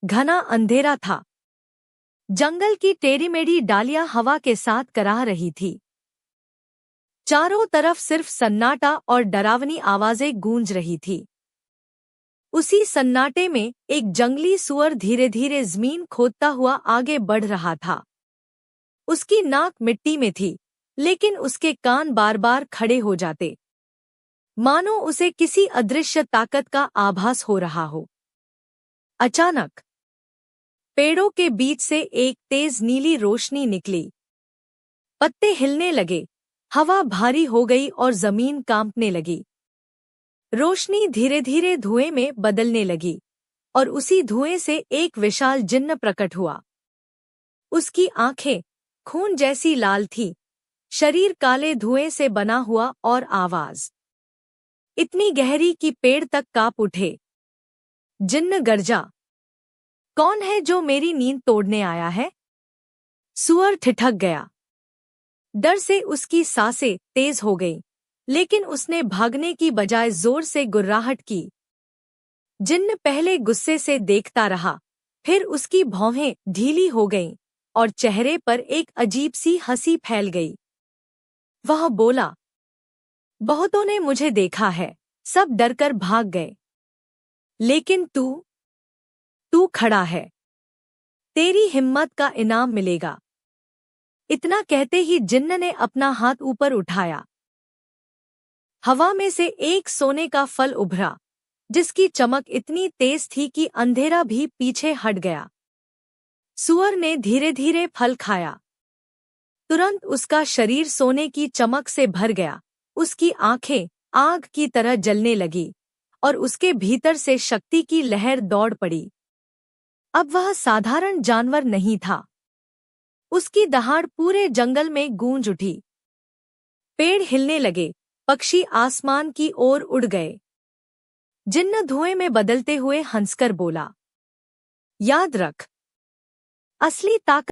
घना अंधेरा था। जंगल की टेढ़ी-मेढ़ी डालियां हवा के साथ कराह रही थी। चारों तरफ सिर्फ सन्नाटा और डरावनी आवाजें गूंज रही थी। उसी सन्नाटे में एक जंगली सूअर धीरे-धीरे जमीन खोदता हुआ आगे बढ़ रहा था। उसकी नाक मिट्टी में थी, लेकिन उसके कान बार-बार खड़े हो जाते, मानो उसे किसी अदृश्य ताकत का आभास हो रहा हो। अचानक पेड़ों के बीच से एक तेज नीली रोशनी निकली। पत्ते हिलने लगे, हवा भारी हो गई और जमीन कांपने लगी। रोशनी धीरे-धीरे धुएं में बदलने लगी और उसी धुएं से एक विशाल जिन्न प्रकट हुआ। उसकी आंखें खून जैसी लाल थीं, शरीर काले धुएं से बना हुआ और आवाज इतनी गहरी कि पेड़ तक कांप उठे। जिन्न गर्जा, कौन है जो मेरी नींद तोड़ने आया है? सूअर ठिठक गया। डर से उसकी सांसें तेज हो गईं, लेकिन उसने भागने की बजाय जोर से गुर्राहट की। जिन्न पहले गुस्से से देखता रहा, फिर उसकी भौहें ढीली हो गईं और चेहरे पर एक अजीब सी हंसी फैल गई। वह बोला, बहुतों ने मुझे देखा है, सब डरकर भाग गए, लेकिन तू खड़ा है। तेरी हिम्मत का इनाम मिलेगा। इतना कहते ही जिन्न ने अपना हाथ ऊपर उठाया। हवा में से एक सोने का फल उभरा, जिसकी चमक इतनी तेज थी कि अंधेरा भी पीछे हट गया। सूअर ने धीरे-धीरे फल खाया। तुरंत उसका शरीर सोने की चमक से भर गया, उसकी आंखें आग की तरह जलने लगी और उसके भीतर से शक्ति की लहर दौड़ पड़ी। अब वह साधारण जानवर नहीं था। उसकी दहाड़ पूरे जंगल में गूंज उठी। पेड़ हिलने लगे, पक्षी आसमान की ओर उड़ गए। जिन्न धुएं में बदलते हुए हंसकर बोला, याद रख, असली ताकत